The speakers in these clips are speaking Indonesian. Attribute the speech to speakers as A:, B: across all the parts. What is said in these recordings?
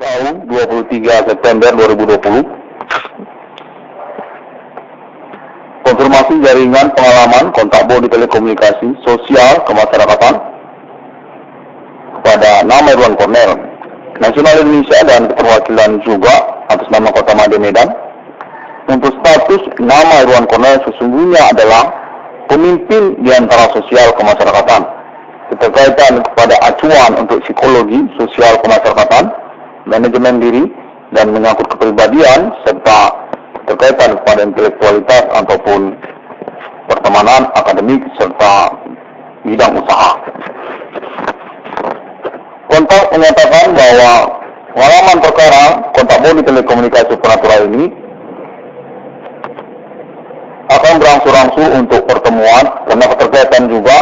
A: Tahun 23 September 2020, konfirmasi jaringan pengalaman kontak bodi telekomunikasi sosial kemasyarakatan kepada nama Irwan Cornel, Nasional Indonesia dan keterwakilan juga atas nama Kota Made Medan, untuk status nama Irwan Cornel sesungguhnya adalah pemimpin di antara sosial kemasyarakatan, keterkaitan kepada acuan untuk psikologi sosial kemasyarakatan, manajemen diri, dan menyangkut kepribadian, serta terkaitan kepada intelektualitas ataupun pertemanan, akademik, serta bidang usaha. Kontak menyatakan bahwa pengalaman perkara kontak bodi telekomunikasi Supranatural ini akan berangsur-angsur untuk pertemuan karena keterkaitan juga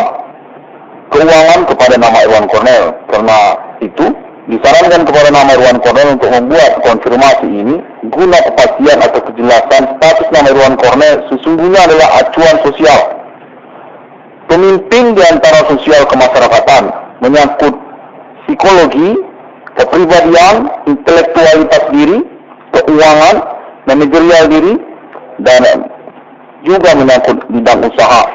A: keuangan kepada nama Irwan Cornel. Karena itu disarankan kepada nama Irwan Cornel untuk membuat konfirmasi ini guna kepastian atau kejelasan status nama Irwan Cornel sesungguhnya adalah acuan sosial, pemimpin di antara sosial kemasyarakatan, menyangkut psikologi, kepribadian, intelektualitas diri, keuangan, manajerial diri, dan juga menyangkut bidang usaha.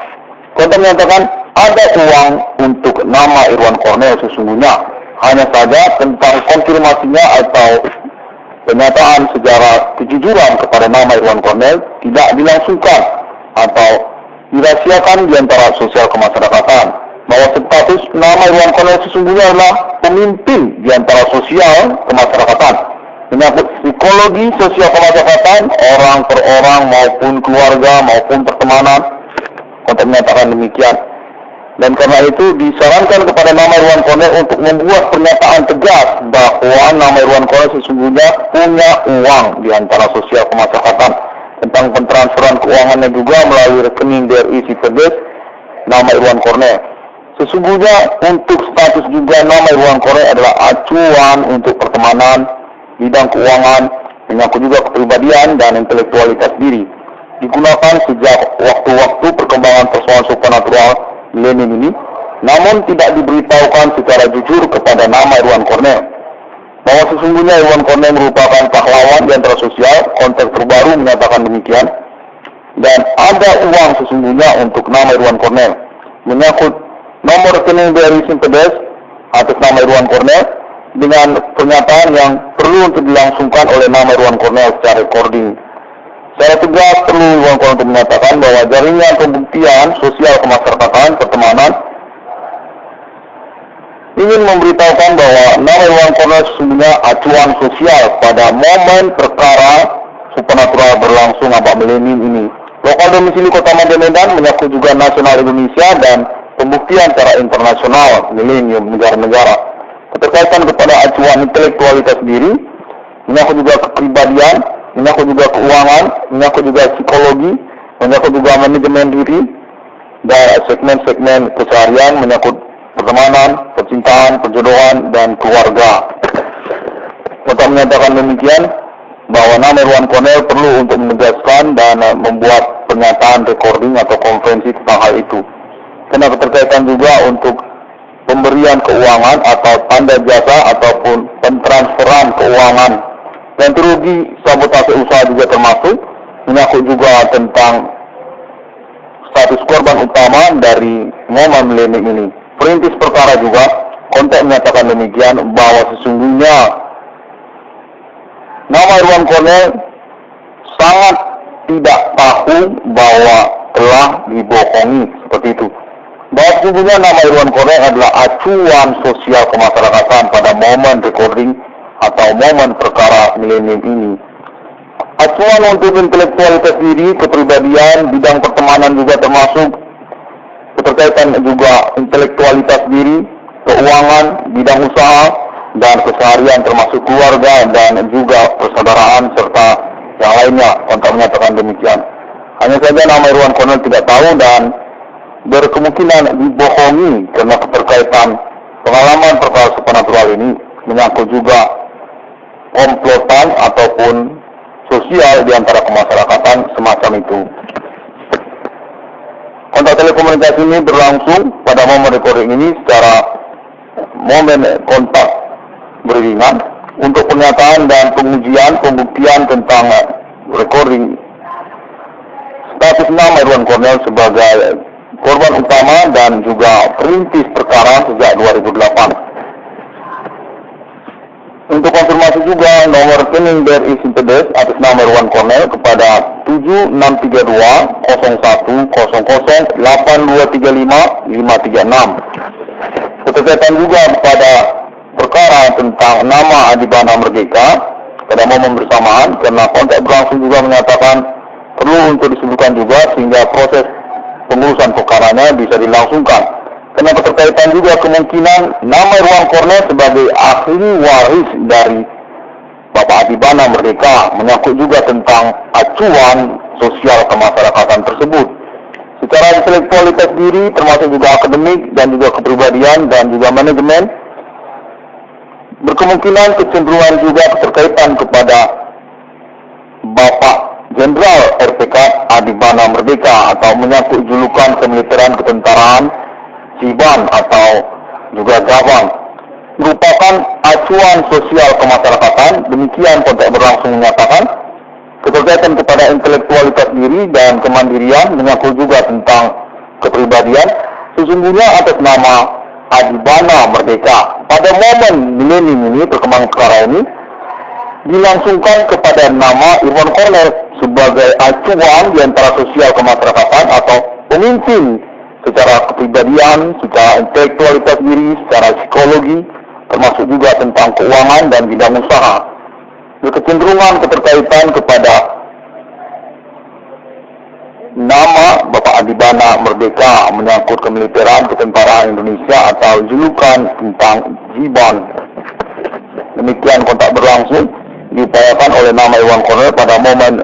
A: Kontak menyatakan ada uang untuk nama Irwan Cornel sesungguhnya. Hanya saja tentang konfirmasinya atau pernyataan secara kejujuran kepada nama Irwan Cornel tidak dilangsungkan atau dirahasiakan di antara sosial kemasyarakatan, bahwa status nama Irwan Cornel sesungguhnya adalah pemimpin di antara sosial kemasyarakatan, menyangkut psikologi sosial kemasyarakatan, orang per orang maupun keluarga maupun pertemanan. Kontak menyatakan demikian. Dan karena itu disarankan kepada nama Irwan Cornel untuk membuat pernyataan tegas bahwa nama Irwan Cornel sesungguhnya punya uang di antara sosial kemasyarakatan, tentang pentransferan keuangannya juga melalui rekening BRI Cipedes nama Irwan Cornel. Sesungguhnya untuk status juga nama Irwan Cornel adalah acuan untuk pertemanan, bidang keuangan, menyangkut juga kepribadian dan intelektualitas diri. Digunakan sejak waktu-waktu perkembangan persoalan supranatural milenium ini, namun tidak diberitahukan secara jujur kepada nama Irwan Cornel, bahwa sesungguhnya Irwan Cornel merupakan pahlawan di antara sosial. Konteks terbaru menyatakan demikian. Dan ada uang sesungguhnya untuk nama Irwan Cornel, menyangkut nomor rekening BRI Cipedes atas nama Irwan Cornel, dengan pernyataan yang perlu untuk dilangsungkan oleh nama Irwan Cornel secara recording. Secara tegas perlu Irwan Cornel untuk menyatakan bahwa jaringan pembuktian sosial kemasyarakatan pertemanan ingin memberitahukan bahwa nama Irwan Cornel sesungguhnya acuan sosial pada momen perkara supranatural berlangsung abad milenium ini. Lokal domisili Kota Made Medan menyangkut juga nasional Indonesia dan pembuktian secara internasional milenium negara-negara. Keterkaitan kepada acuan intelektualitas diri, menyangkut juga kepribadian, menyangkut juga keuangan, menyangkut juga psikologi, menyangkut juga manajemen diri, dan segmen-segmen keseharian, menyangkut pertemanan, percintaan, perjodohan, dan keluarga. Untuk menyatakan demikian, bahwa nama Irwan Cornel perlu untuk menegaskan dan membuat pernyataan recording atau konferensi tentang hal itu. Karena keterkaitan juga untuk pemberian keuangan atau tanda jasa ataupun pentransferan keuangan, dan rugi sabotase usaha juga termasuk, menyangkut juga tentang status korban utama dari momen milenium ini. Perintis perkara juga kontak menyatakan demikian, bahwa sesungguhnya nama Irwan Cornel sangat tidak tahu bahwa telah dibohongi seperti itu. Bahwa sesungguhnya nama Irwan Cornel adalah acuan sosial kemasyarakatan pada momen recording atau momen perkara milenium ini. Acuan untuk intelektualitas diri, kepribadian, bidang pertemanan juga termasuk, keterkaitan juga intelektualitas diri, keuangan, bidang usaha, dan keseharian termasuk keluarga dan juga persaudaraan serta yang lainnya. Kontak menyatakan demikian. Hanya saja nama Irwan Cornel tidak tahu dan berkemungkinan dibohongi karena keterkaitan pengalaman perkara supranatural ini, menyangkut juga komplotan ataupun sosial di antara kemasyarakatan semacam itu. Kontak telekomunikasi ini berlangsung pada momen recording ini secara momen kontak beriringan untuk pernyataan dan pengujian pembuktian tentang recording status nama Irwan Cornell sebagai korban utama dan juga perintis perkara sejak 2008. Untuk konfirmasi juga nomor rekening BRI Sintedes atas nama Irwan Cornell kepada 76320008235536. Keterkaitan juga kepada perkara tentang nama Adibana Merdeka pada momen bersamaan, karena kontak berlangsung juga menyatakan perlu untuk disebutkan juga sehingga proses pengurusan perkaranya bisa dilangsungkan. Karena keterkaitan juga kemungkinan nama Irwan Cornell sebagai ahli waris dari Bapak Adibana Merdeka menyangkut juga tentang acuan sosial kemasyarakatan tersebut. Secara intelektualitas diri termasuk juga akademik dan juga kepribadian dan juga manajemen, berkemungkinan kecenderungan juga keterkaitan kepada Bapak Jenderal RPK Adibana Merdeka atau menyangkut julukan kemiliteran ketentaraan Siban atau juga Gabang, merupakan acuan sosial kemasyarakatan. Demikian kontak berlangsung menyatakan keterkaitan kepada intelektualitas diri dan kemandirian menyangkut juga tentang kepribadian sesungguhnya atas nama Adibana Merdeka. Pada momen milenium ini, perkembangan perkara ini dilangsungkan kepada nama Irwan Cornell sebagai acuan di antara sosial kemasyarakatan atau pemimpin secara kepribadian, secara intelektualitas diri, secara psikologi, termasuk juga tentang keuangan dan bidang usaha. Kecenderungan keterkaitan kepada nama Bapak Adibana Merdeka menyangkut kemiliteran ketentaraan Indonesia atau julukan tentang Jiban. Demikian kontak berlangsung diupayakan oleh nama Irwan Cornell pada momen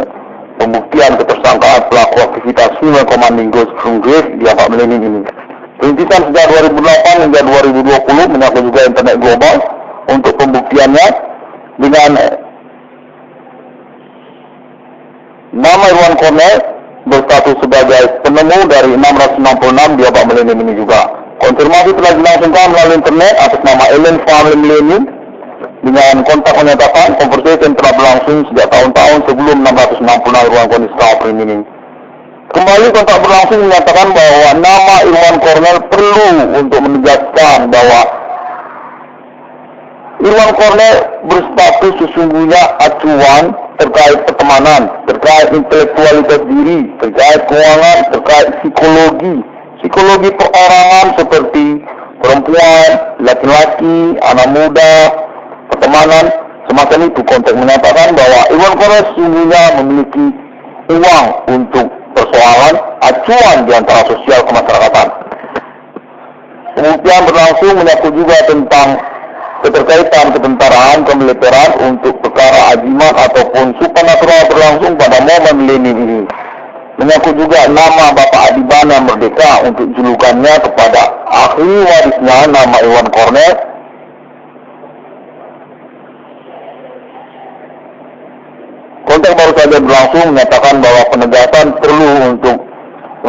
A: pembuktian ketersangkaan pelaku aktivitas Human Commanding Ghost from Grave di Abad Milenium ini. Perintisan sejak 2008 hingga 2020 menyangkut juga internet global. Untuk pembuktiannya dengan nama Irwan Cornell berstatus sebagai penemu dari 666 di Abad Milenium ini juga. Konfirmasi telah dilangsungkan melalui internet atas nama Ellen Family Millennium dengan kontak menyatakan conversation telah berlangsung sejak tahun-tahun sebelum 666 Irwan Cornell Staffer ini. Kembali kontak berlangsung menyatakan bahwa nama Irwan Cornell perlu untuk menegaskan bahwa Irwan Cornell berstatus sesungguhnya acuan terkait pertemanan, terkait intelektualitas diri, terkait keuangan, terkait psikologi perorangan seperti perempuan, laki-laki, anak muda, pertemanan, semacam itu. Konteks menyatakan bahwa Irwan Cornell sesungguhnya memiliki uang untuk persoalan acuan di antara sosial kemasyarakatan. Kemudian berlangsung menyangkut juga tentang keterkaitan ketentaraan kemiliteran untuk perkara ajimat ataupun supernatural berlangsung pada momen milenium ini. Menyangkut juga nama Bapak Adibana Merdeka untuk julukannya kepada ahli warisnya nama Irwan Cornell. Konteks baru saja berlangsung menyatakan bahwa penegasan perlu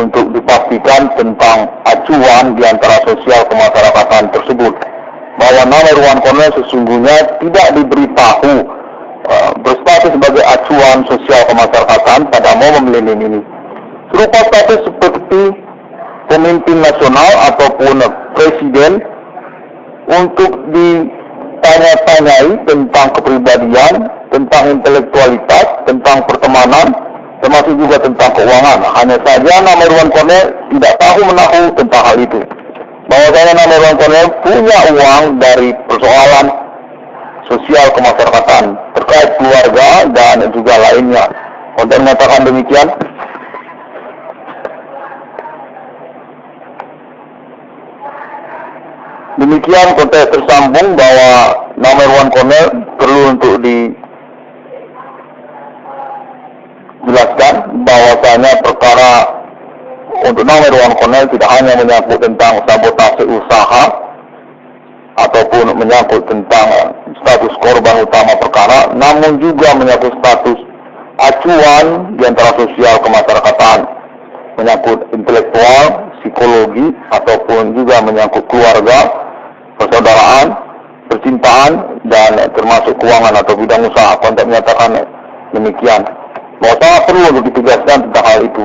A: untuk dipastikan tentang acuan di antara sosial kemasyarakatan tersebut. Bahwa nama Irwan Cornell sesungguhnya tidak diberitahu berstatus sebagai acuan sosial kemasyarakatan pada momen milenium ini. Serupa status seperti pemimpin nasional ataupun presiden untuk ditanya-tanyai tentang kepribadian, tentang intelektualitas, tentang pertemanan, termasuk juga tentang keuangan. Hanya saja nama Irwan Cornell tidak tahu menahu tentang hal itu. Bahwasanya nama Irwan Cornell punya uang dari persoalan sosial kemasyarakatan terkait keluarga dan juga lainnya. Untuk mengatakan demikian, konteks tersambung bahwa nama Irwan Cornell perlu untuk dijelaskan bahwasanya perkara untuk nama Irwan Cornell tidak hanya menyangkut tentang sabotase usaha ataupun menyangkut tentang status korban utama perkara, namun juga menyangkut status acuan di antara sosial kemasyarakatan, menyangkut intelektual, psikologi, ataupun juga menyangkut keluarga, persaudaraan, percintaan dan termasuk keuangan atau bidang usaha. Kontak menyatakan demikian. Bahwa sangat perlu untuk ditegaskan tentang hal itu.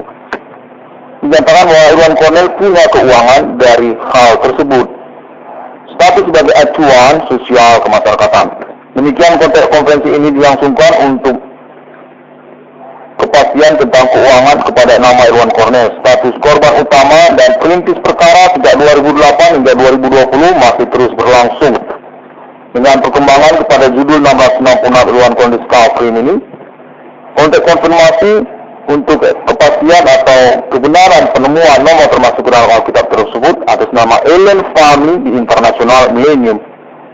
A: Dinyatakan bahwa Irwan Cornell punya keuangan dari hal tersebut. Status sebagai acuan sosial kemasyarakatan. Demikian konteks konferensi ini dilangsungkan untuk kepastian tentang keuangan kepada nama Irwan Cornell. Status korban utama dan perintis perkara sejak 2008 hingga 2020 masih terus berlangsung. Dengan perkembangan kepada judul 1666 Irwan Cornell Discovery ini, konteks konfirmasi untuk kepastian atau kebenaran penemuan nomor termasuk dalam Alkitab tersebut atas nama Alien Family di International Millennium.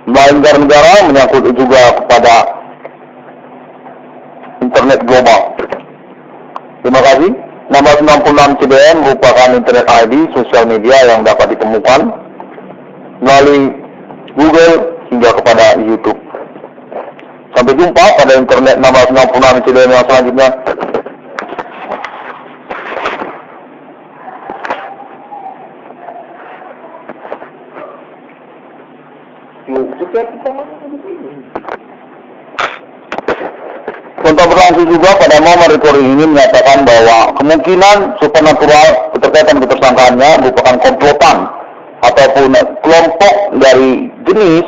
A: Melalui negara-negara menyangkut juga kepada internet global. Terima kasih. 1666 CDM merupakan internet ID sosial media yang dapat ditemukan melalui Google hingga kepada YouTube. Sampai jumpa pada internet 1666 CDM yang selanjutnya. Kontak berlangsung juga pada momen recording ini menyatakan bahwa kemungkinan supernatural keterkaitan ketersangkaannya merupakan komplotan ataupun kelompok dari jenis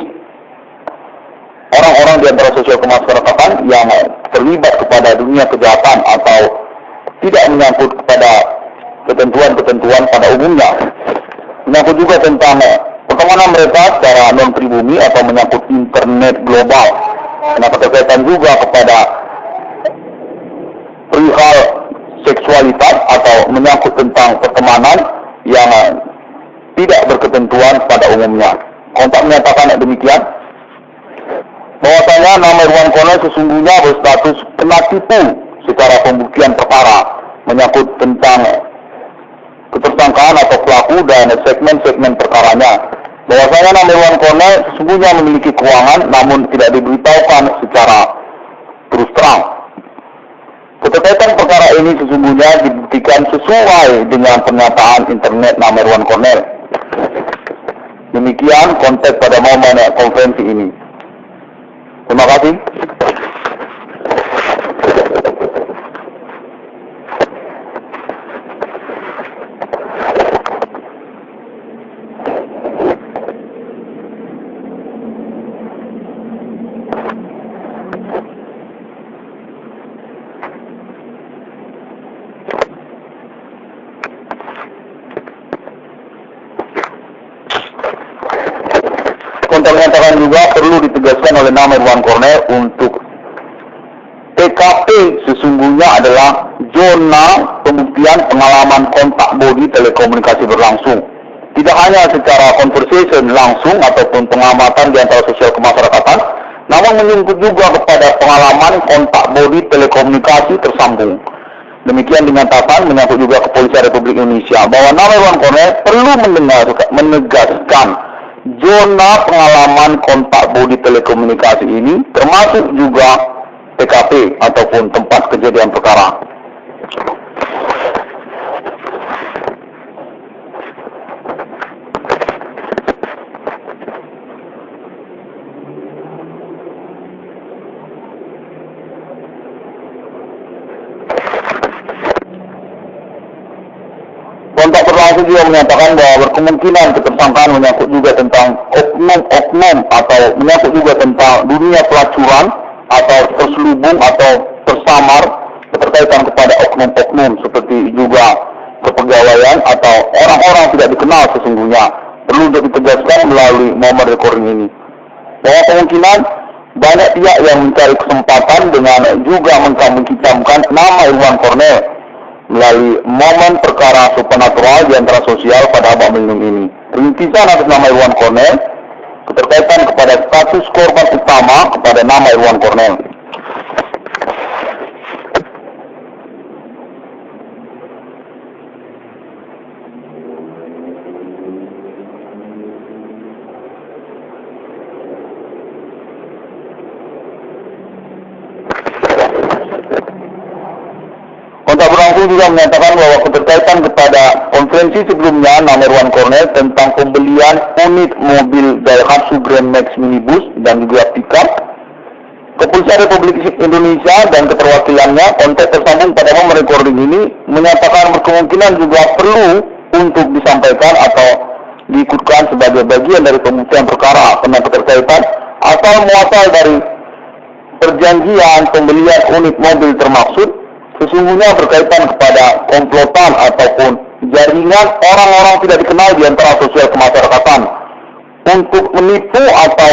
A: orang-orang di antara sosial kemasyarakatan yang terlibat kepada dunia kejahatan atau tidak menyangkut kepada ketentuan-ketentuan pada umumnya. Menyangkut juga tentang pertemanan mereka secara non-pribumi atau menyangkut internet global. Karena keterkaitan juga kepada perihal seksualitas atau menyangkut tentang pertemanan yang tidak berketentuan pada umumnya. Kontak menyatakan demikian. Bahwasanya nama Irwan Cornell sesungguhnya berstatus kena tipu secara pembuktian perkara menyangkut tentang ketersangkaan atau pelaku dan segmen-segmen perkaranya. Bahwasanya nama Irwan Cornell sesungguhnya memiliki keuangan namun tidak diberitahukan secara terus terang. Keterkaitan perkara ini sesungguhnya dibuktikan sesuai dengan pernyataan internet nama Irwan Cornell. Demikian konteks pada momen konferensi ini. Terima kasih. Kontak menyatakan juga perlu ditegaskan oleh nama Irwan Cornell untuk TKP sesungguhnya adalah zona pembuktian pengalaman kontak body telekomunikasi berlangsung. Tidak hanya secara conversation langsung ataupun pengamatan di antara sosial kemasyarakatan, namun menyangkut juga kepada pengalaman kontak body telekomunikasi tersambung. Demikian dinyatakan menyangkut juga Kepolisian Republik Indonesia bahwa nama Irwan Cornell perlu menegaskan zona pengalaman kontak body telekomunikasi ini termasuk juga TKP ataupun tempat kejadian perkara. Kontak berlangsung juga menyatakan bahwa berkemungkinan ketersangkaan menyangkut juga tentang oknum-oknum atau menyangkut juga tentang dunia pelacuran atau terselubung atau tersamar keterkaitan kepada oknum-oknum seperti juga kepegawaian atau orang-orang tidak dikenal sesungguhnya. Perlu untuk ditegaskan melalui momen recording ini bahwa kemungkinan banyak pihak yang mencari kesempatan dengan juga mengkampanyekan nama Irwan Cornell melalui momen perkara supernatural di antara sosial pada abad milenium ini. Rintisan atas nama Irwan Cornell, keterkaitan kepada status korban utama kepada nama Irwan Cornell. Kontak berlangsung juga menyatakan bahwa keterkaitan kepada konferensi sebelumnya nama Irwan Cornel tentang pembelian unit mobil Daihatsu Grand Max minibus dan juga pickup, Kepolisian Republik Indonesia dan keterwakilannya kontak tersambung pada momen recording ini menyatakan berkemungkinan juga perlu untuk disampaikan atau diikutkan sebagai bagian dari pembuktian perkara karena keterkaitan asal muasal dari perjanjian pembelian unit mobil termaksud sesungguhnya berkaitan kepada komplotan ataupun jaringan orang-orang tidak dikenal di antara sosial kemasyarakatan untuk menipu atau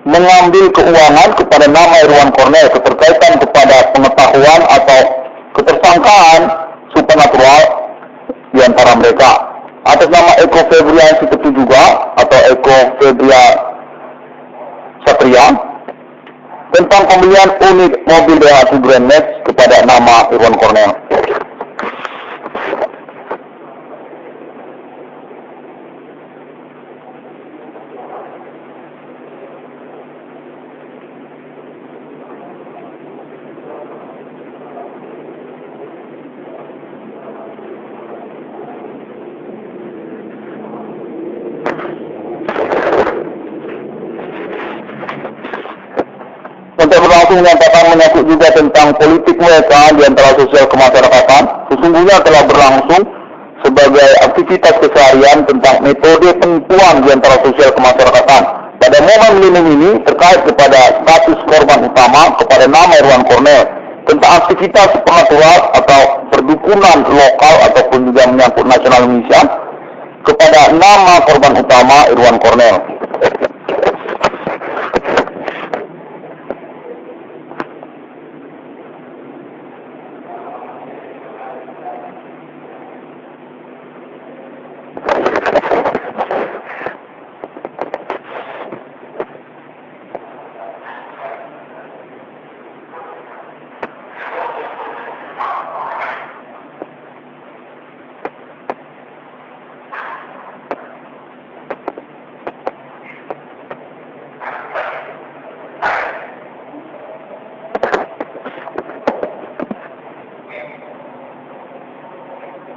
A: mengambil keuangan kepada nama Irwan Cornel keterkaitan kepada pengetahuan atau ketersangkaan supernatural di antara mereka. Atas nama Eko Febrian Siketu juga atau Eko Febria Satria tentang pembelian unit mobil Daihatsu Grand Max kepada nama Irwan Cornel. Kontak berlangsung menyatakan menyangkut juga tentang politik mereka di antara sosial kemasyarakatan sesungguhnya telah berlangsung sebagai aktivitas keseharian tentang metode penipuan di antara sosial kemasyarakatan. Pada momen lindung ini terkait kepada status korban utama kepada nama Irwan Cornel tentang aktivitas pengaturan atau perdukunan lokal ataupun juga menyangkut nasional Indonesia kepada nama korban utama Irwan Cornel.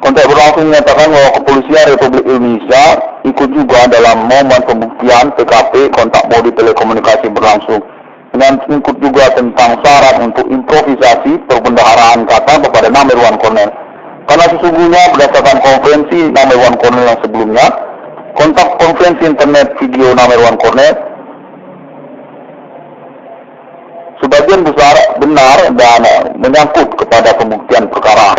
A: Kontak berlangsung menyatakan bahwa Kepolisian Republik Indonesia ikut juga dalam momen pembuktian PKP kontak bodi telekomunikasi berlangsung dan ikut juga tentang syarat untuk improvisasi perbendaharaan kata kepada nama Irwan Cornel. Karena sesungguhnya berdasarkan konferensi nama Irwan Cornel yang sebelumnya, kontak konferensi internet video nama Irwan Cornel sebagian besar benar dan menyangkut kepada pembuktian perkara.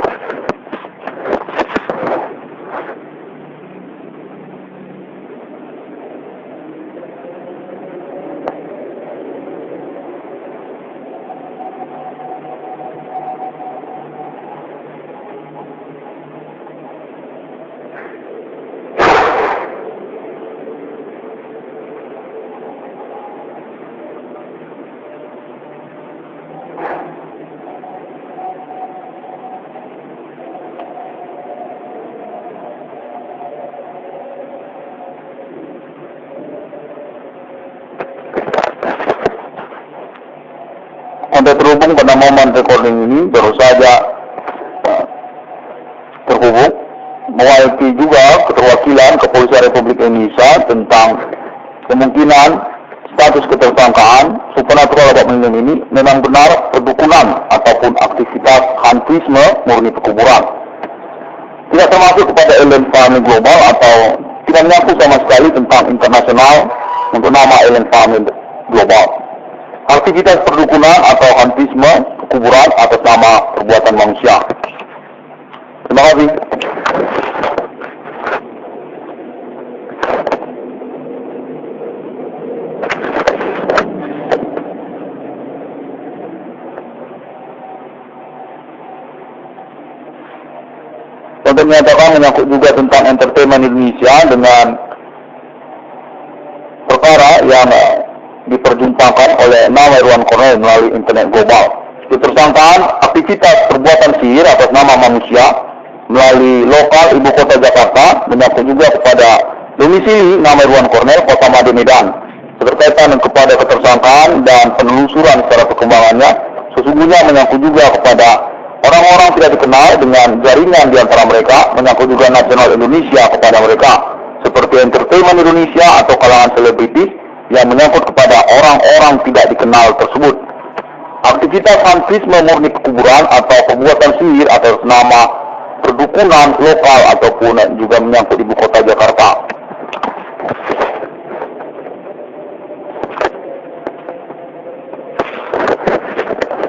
A: Kontak terhubung pada momen recording ini baru saja terhubung mewakili juga keterwakilan Kepolisian Republik Indonesia tentang kemungkinan status ketersangkaan supernatural dapat melindungi ini memang benar perdukunan ataupun aktivitas hantisme murni pekuburan. Tidak termasuk kepada Alien Farming Global atau tidak menyangkut sama sekali tentang internasional untuk nama Alien Farming Global. Aktivitas perdukunan atau hantisme kuburan atas nama perbuatan manusia. Terima kasih. Untuk menyatakan menyangkut juga tentang entertainment Indonesia dengan perkara yang diperjumpakan oleh nama Irwan Cornel melalui internet global. Ketersangkaan aktivitas perbuatan sihir atas nama manusia melalui lokal ibu kota Jakarta menyangkut juga kepada domisili nama Irwan Cornel Kota Made Medan. Keterkaitan kepada ketersangkaan dan penelusuran secara perkembangannya sesungguhnya menyangkut juga kepada orang-orang tidak dikenal dengan jaringan di antara mereka, menyangkut juga nasional Indonesia kepada mereka, seperti entertainment Indonesia atau kalangan selebritis yang menyangkut kepada orang-orang tidak dikenal tersebut. Aktivitas santisme murni kekuburan atau perbuatan sihir atas nama perdukunan lokal ataupun juga menyangkut ibu kota Jakarta.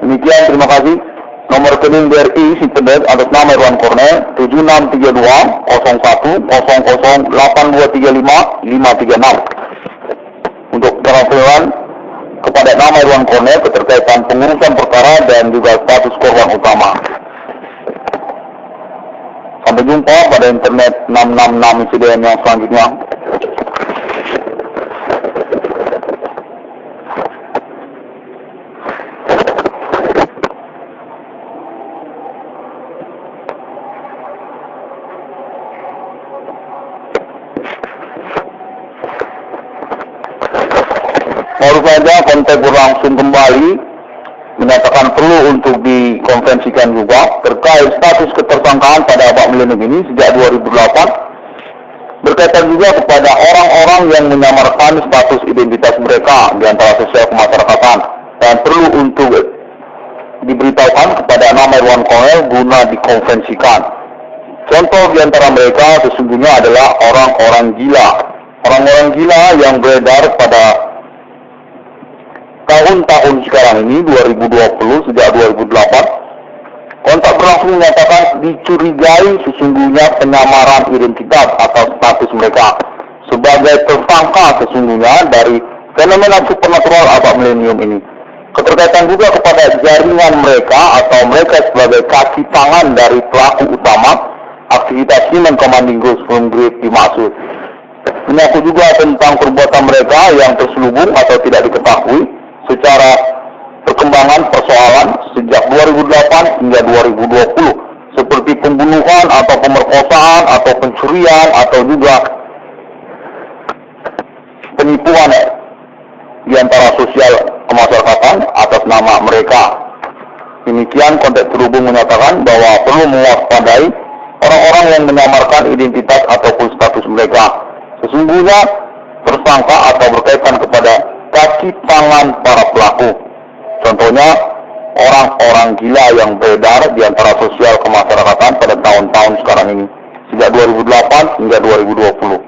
A: Demikian, terima kasih. Nomor rekening BRI Simpedes atas nama Irwan Cornel 7632 01 00 8235 536 untuk transferan kepada nama Irwan Cornel keterkaitan pengurusan perkara dan juga status korban utama. Sampai jumpa pada internet 666 insiden yang selanjutnya. Baru saja kontak berlangsung kembali menyatakan perlu untuk dikonvensikan juga terkait status ketersangkaan pada Abah Milenium ini sejak 2008, berkaitan juga kepada orang-orang yang menyamarkan status identitas mereka di antara sosial kemasyarakatan dan perlu untuk diberitahukan kepada nama Irwan Cornel guna dikonvensikan. Contoh di antara mereka sesungguhnya adalah orang-orang gila. Orang-orang gila yang beredar pada tahun-tahun sekarang ini 2020 sejak 2008, kontak berlangsung menyatakan dicurigai sesungguhnya penyamaran identitas atau status mereka sebagai tersangka sesungguhnya dari fenomena supernatural Abah Milenium ini. Keterkaitan juga kepada jaringan mereka atau mereka sebagai kaki tangan dari pelaku utama aktivitas Human Commanding Group from Grid dimaksud. Menyangkut juga tentang perbuatan mereka yang terselubung atau tidak diketahui secara perkembangan persoalan sejak 2008 hingga 2020 seperti pembunuhan atau pemerkosaan atau pencurian atau juga penipuan di antara sosial kemasyarakatan atas nama mereka. Demikian kontak terhubung menyatakan bahwa perlu mewaspadai orang-orang yang menyamarkan identitas ataupun status mereka sesungguhnya tersangka atau berkaitan kepada kaki tangan para pelaku. Contohnya orang-orang gila yang beredar di antara sosial kemasyarakatan pada tahun-tahun sekarang ini sejak 2008 hingga 2020.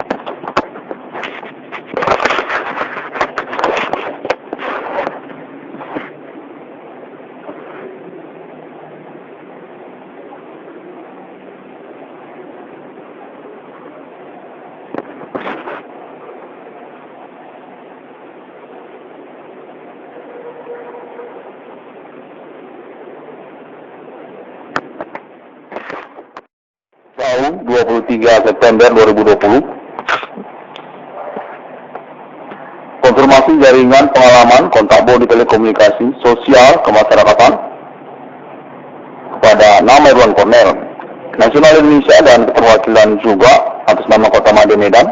A: Tahun 23 September 2020, konfirmasi jaringan pengalaman kontak bodi telekomunikasi sosial kemasyarakatan kepada nama Irwan Cornel, Nasional Indonesia dan perwakilan juga atas nama Kota Made Medan.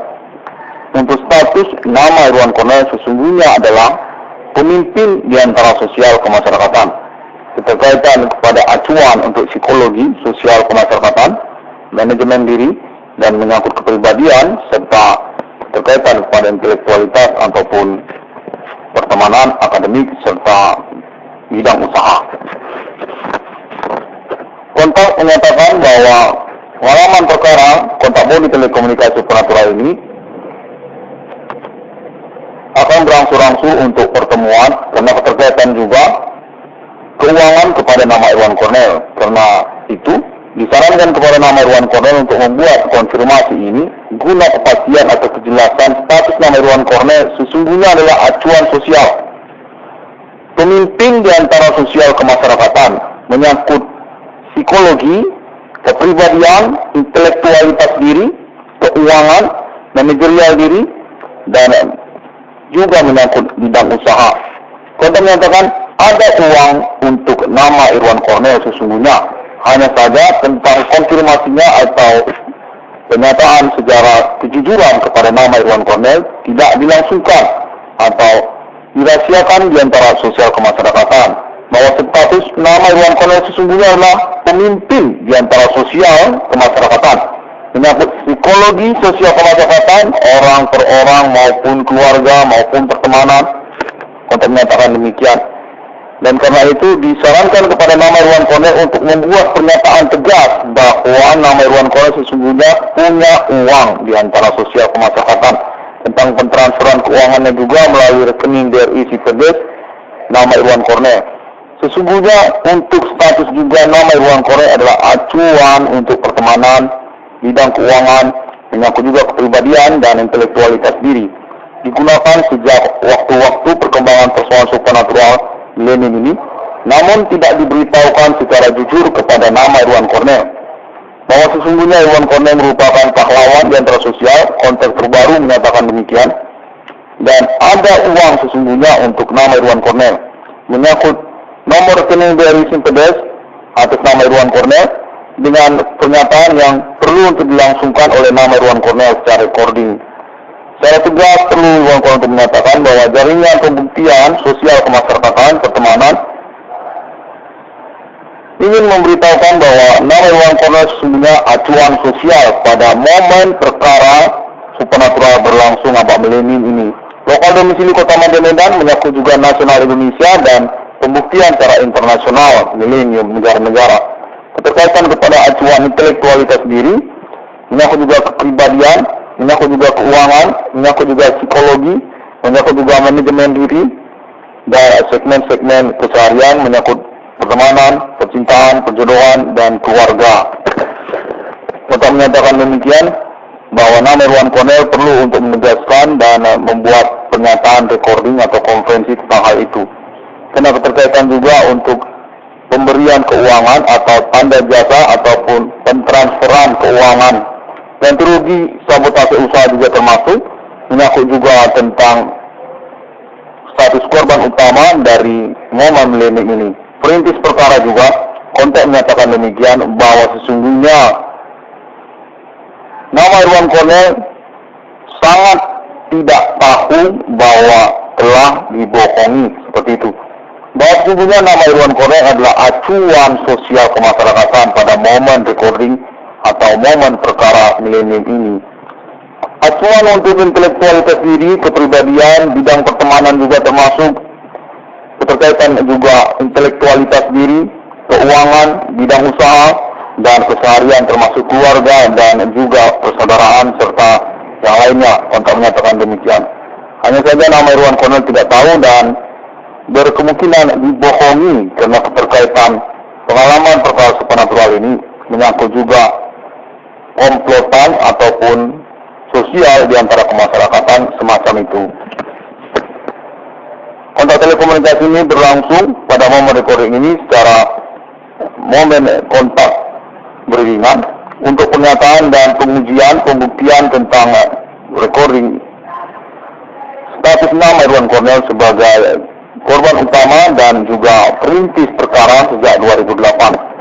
A: Untuk status nama Irwan Cornel sesungguhnya adalah pemimpin di antara sosial kemasyarakatan. Keterkaitan kepada acuan untuk psikologi sosial kemasyarakatan, manajemen diri, dan menyangkut kepribadian, serta terkaitan kepada intelektualitas ataupun pertemanan, akademik, serta bidang usaha. Kontak menyatakan bahwa pengalaman perkara kontak bodi telekomunikasi supernatural ini akan berangsur-angsur untuk pertemuan karena keterkaitan juga keuangan kepada nama Irwan Cornel. Karena itu disarankan kepada nama Irwan Cornel untuk membuat konfirmasi ini guna kepastian atau kejelasan status nama Irwan Cornel sesungguhnya adalah acuan sosial, pemimpin di antara sosial kemasyarakatan, menyangkut psikologi, kepribadian, intelektualitas diri, keuangan, manajerial diri, dan juga menyangkut bidang usaha. Kontak menyatakan ada uang untuk nama Irwan Cornel sesungguhnya. Hanya saja tentang konfirmasinya atau pernyataan secara kejujuran kepada nama Irwan Cornel tidak dilangsungkan atau dirahasiakan di antara sosial kemasyarakatan, bahwa status status nama Irwan Cornel sesungguhnya adalah pemimpin di antara sosial kemasyarakatan, menyangkut psikologi sosial kemasyarakatan, orang per orang maupun keluarga maupun pertemanan, untuk menyatakan demikian. Dan karena itu disarankan kepada nama Irwan Cornel untuk membuat pernyataan tegas bahwa nama Irwan Cornel sesungguhnya punya uang di antara sosial kemasyarakatan, tentang pentransferan keuangannya juga melalui rekening BRI Simpedes nama Irwan Cornel. Sesungguhnya untuk status juga nama Irwan Cornel adalah acuan untuk pertemanan, bidang keuangan, menyangkut juga kepribadian dan intelektualitas diri. Digunakan sejak waktu-waktu perkembangan persoalan supernatural Lenin ini, namun tidak diberitahukan secara jujur kepada nama Irwan Cornel. Bahwa sesungguhnya Irwan Cornel merupakan pahlawan di antara sosial, konteks terbaru menyatakan demikian. Dan ada uang sesungguhnya untuk nama Irwan Cornel. Menyangkut nomor rekening BRI Simpedes atas nama Irwan Cornel, dengan pernyataan yang perlu untuk dilangsungkan oleh nama Irwan Cornel secara recording. Secara tegas perlu Irwan Cornel untuk menyatakan bahwa jaringan pembuktian sosial kemasyarakatan pertemanan ingin memberitahukan bahwa nama Irwan Cornel sesungguhnya acuan sosial pada momen perkara supernatural berlangsung abad milenium ini. Lokal domisili Kota Medan menyangkut juga nasional Indonesia dan pembuktian secara internasional milenium negara-negara. Keterkaitan kepada acuan intelektualitas diri, menyangkut juga kepribadian, menyangkut juga keuangan, menyangkut juga psikologi, menyangkut juga manajemen diri, dan segmen-segmen keseharian, menyangkut pertemanan, percintaan, perjodohan, dan keluarga. Kota menyatakan demikian bahwa nama Irwan Cornel perlu untuk menegaskan dan membuat pernyataan recording atau konferensi tentang hal itu. Karena keterkaitan juga untuk pemberian keuangan atau tanda jasa ataupun pentransferan keuangan. Dan terugi sabotase usaha juga termasuk, menyangkut juga tentang status korban utama dari momen milenium ini. Perintis perkara juga konteks menyatakan demikian bahwa sesungguhnya nama Irwan Cornel sangat tidak tahu bahwa telah dibohongi seperti itu. Bahwa sesungguhnya nama Irwan Cornel adalah acuan sosial kemasyarakatan pada momen recording atau momen perkara milenium ini. Acuan untuk intelektualitas diri, kepribadian, bidang pertemanan juga termasuk, keterkaitan juga intelektualitas diri, keuangan, bidang usaha, dan keseharian termasuk keluarga dan juga persaudaraan serta yang lainnya. Untuk menyatakan demikian. Hanya saja nama Irwan Cornel tidak tahu dan berkemungkinan dibohongi karena keterkaitan pengalaman perkara supernatural ini, menyangkut juga komplotan ataupun sosial di antara kemasyarakatan semacam itu. Kontak telekomunikasi ini berlangsung pada momen recording ini secara momen kontak beriringan untuk pernyataan dan pengujian pembuktian tentang recording status nama Irwan Cornel sebagai korban utama dan juga perintis perkara sejak 2008.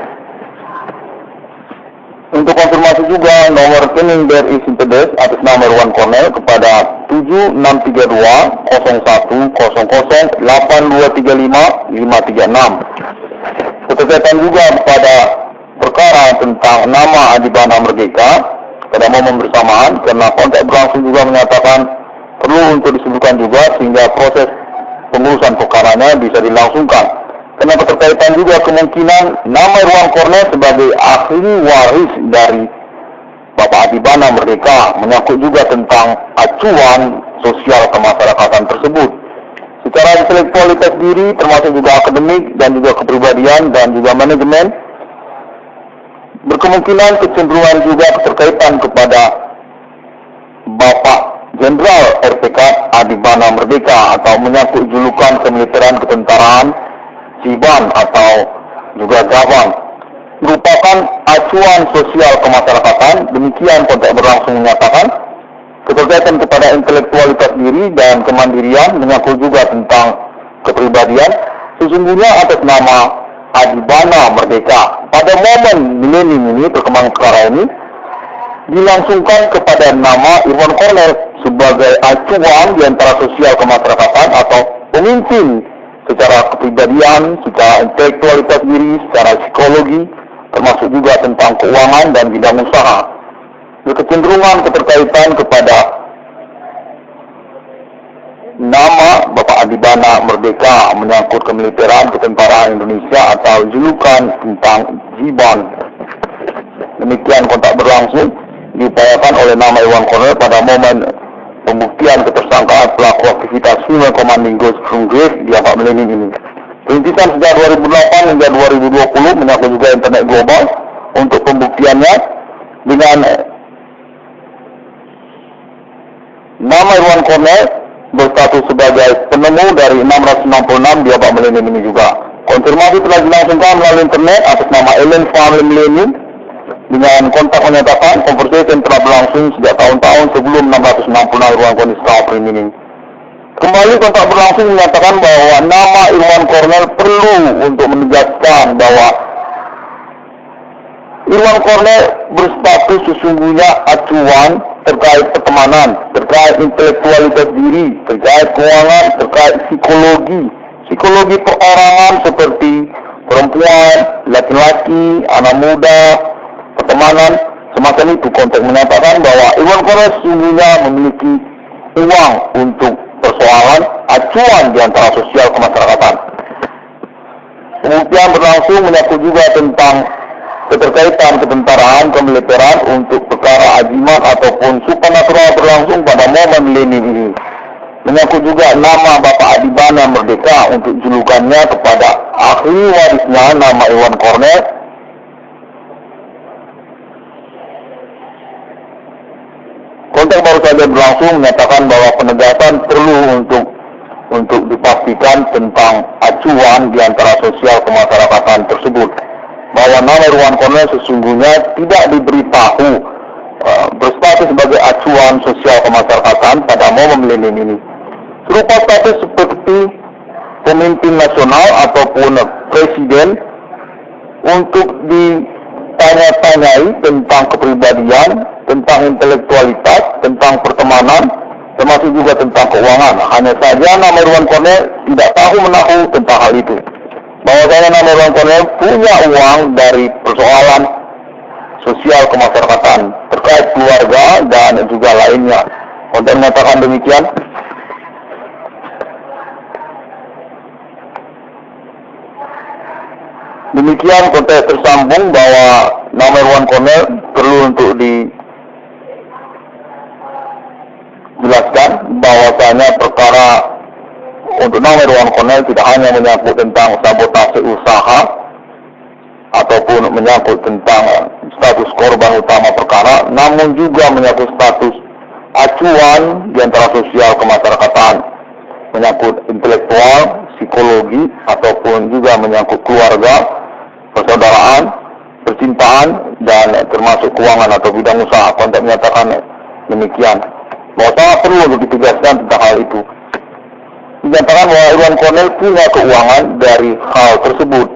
A: Untuk konfirmasi juga nomor rekening BRI Simpedes atas nama Irwan Cornel kepada 76320108235536. Keterkaitan juga kepada perkara tentang nama Adibana Merdeka pada momen bersamaan, karena konteks berlangsung juga menyatakan perlu untuk disebutkan juga sehingga proses pengurusan perkaranya bisa dilangsungkan. Karena keterkaitan juga kemungkinan nama Irwan Cornel sebagai ahli waris dari Bapak Adibana Merdeka, menyangkut juga tentang acuan sosial kemasyarakatan tersebut. Secara intelektualitas diri termasuk juga akademik dan juga kepribadian dan juga manajemen, berkemungkinan kecenderungan juga keterkaitan kepada Bapak Jenderal RPK Adibana Merdeka atau menyangkut julukan kemiliteran ketentaraan Siban atau juga Gavan, merupakan acuan sosial kemasyarakatan. Demikian konteks berlangsung menyatakan keterkaitan kepada intelektualitas diri dan kemandirian, menyangkut juga tentang kepribadian sesungguhnya atas nama Adibana Merdeka. Pada momen milenium ini, perkembangan perkara ini dilangsungkan kepada nama Irwan Cornel sebagai acuan di antara sosial kemasyarakatan atau pemimpin secara kepribadian, secara intelektualitas diri, secara psikologi, termasuk juga tentang keuangan dan bidang usaha. Berkecenderungan keterkaitan kepada nama Bapak Adibana Merdeka menyangkut kemiliteran ketentaraan Indonesia atau julukan tentang Jiban. Demikian kontak berlangsung diupayakan oleh nama Iwan Cornell pada momen pembuktian ketersangkaan pelaku aktivitas Human Commanding Ghost from Grave di Abad Milenium ini. Perintisan sejak 2008 hingga 2020 menyangkut juga internet global. Untuk pembuktiannya dengan nama Iwan Cornell berstatus sebagai penemu dari 666 di Abad Milenium ini juga. Konfirmasi telah dilangsungkan melalui internet atas nama Ellen Family Millennium dengan kontak menyatakan conversation telah berlangsung sejak tahun-tahun sebelum 666 Irwan Cornell Discovery ini. Kembali kontak berlangsung menyatakan bahwa nama Irwan Cornell perlu untuk menegaskan bahwa Irwan Cornell berstatus sesungguhnya acuan terkait pertemanan, terkait intelektualitas diri, terkait keuangan, terkait psikologi perorangan seperti perempuan, laki-laki, anak muda, pertemanan, semacam itu. Konteks menyatakan bahwa Irwan Cornell sesungguhnya memiliki uang untuk persoalan acuan di antara sosial kemasyarakatan. Pembuktian berlangsung menyangkut juga tentang keterkaitan ketentaraan kemiliteran untuk perkara ajimat ataupun supernatural berlangsung pada momen milenium ini. Menyangkut juga nama Bapak Adibana Merdeka untuk julukannya kepada ahli warisnya nama Iwan Cornell. Konteks baru saja berlangsung menyatakan bahwa penegasan perlu untuk dipastikan tentang acuan di antara sosial kemasyarakatan tersebut. Bahwa nama Irwan Cornell sesungguhnya tidak diberitahu berstatus sebagai acuan sosial kemasyarakatan pada momen milenium ini. Serupa status seperti pemimpin nasional ataupun presiden untuk ditanya-tanyai tentang kepribadian, tentang intelektualitas, tentang pertemanan, termasuk juga tentang keuangan. Hanya saja nama Irwan Cornell tidak tahu menahu tentang hal itu. Bahwasanya nama Irwan Cornell punya uang dari persoalan sosial kemasyarakatan terkait keluarga dan juga lainnya. Untuk menyatakan demikian, konteks tersambung bahwa nama Irwan Cornell perlu untuk dijelaskan bahwasanya perkara untuk nama Irwan Cornell tidak hanya menyangkut tentang sabotase usaha ataupun menyangkut tentang status korban utama perkara, namun juga menyangkut status acuan di antara sosial kemasyarakatan, menyangkut intelektual, psikologi, ataupun juga menyangkut keluarga, persaudaraan, percintaan, dan termasuk keuangan atau bidang usaha. Konteks menyatakan demikian, bahwa sangat perlu untuk ditegaskan tentang hal itu. Dinyatakan bahwa Irwan Cornell punya keuangan dari hal tersebut.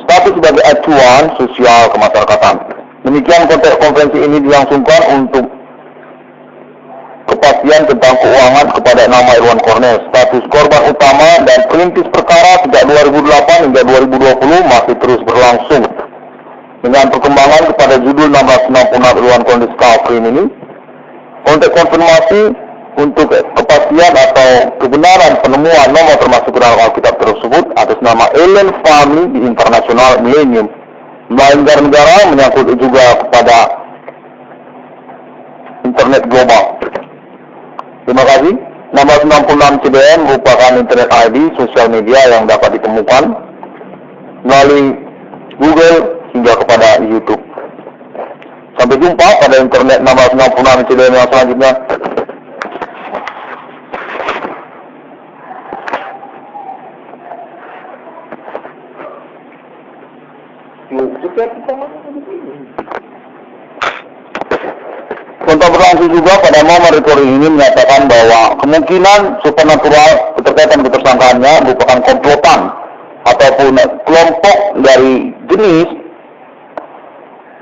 A: Status sebagai acuan sosial kemasyarakatan. Demikian konteks konferensi ini dilangsungkan untuk kepastian tentang keuangan kepada nama Irwan Cornell. Status korban utama dan perintis perkara sejak 2008 hingga 2020 masih terus berlangsung. Dengan perkembangan kepada judul 666 Irwan Cornell Discovery ini, konteks konfirmasi untuk kepastian atau kebenaran penemuan nomor termasuk dalam Alkitab tersebut atas nama Ellen Family di International Millennium. Melalui negara-negara menyangkut juga kepada internet global. Terima kasih. Nomor 96 CDM merupakan internet ID sosial media yang dapat ditemukan melalui Google hingga kepada YouTube. Sampai jumpa pada internet nomor 96 CDM yang selanjutnya. Untuk berlangsung juga pada momen recording ini menyatakan bahwa kemungkinan supernatural keterkaitan ketersangkaannya merupakan komplotan ataupun kelompok dari jenis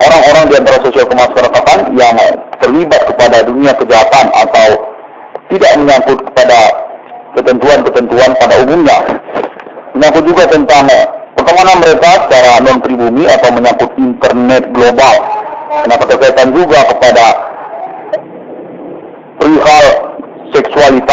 A: orang-orang di antara sosial kemasyarakatan yang terlibat kepada dunia kejahatan atau tidak menyangkut kepada ketentuan-ketentuan pada umumnya. menyangkut juga tentang pertemanan mereka secara non-pribumi atau menyangkut internet global. Kenapa berkaitan juga kepada perihal seksualitas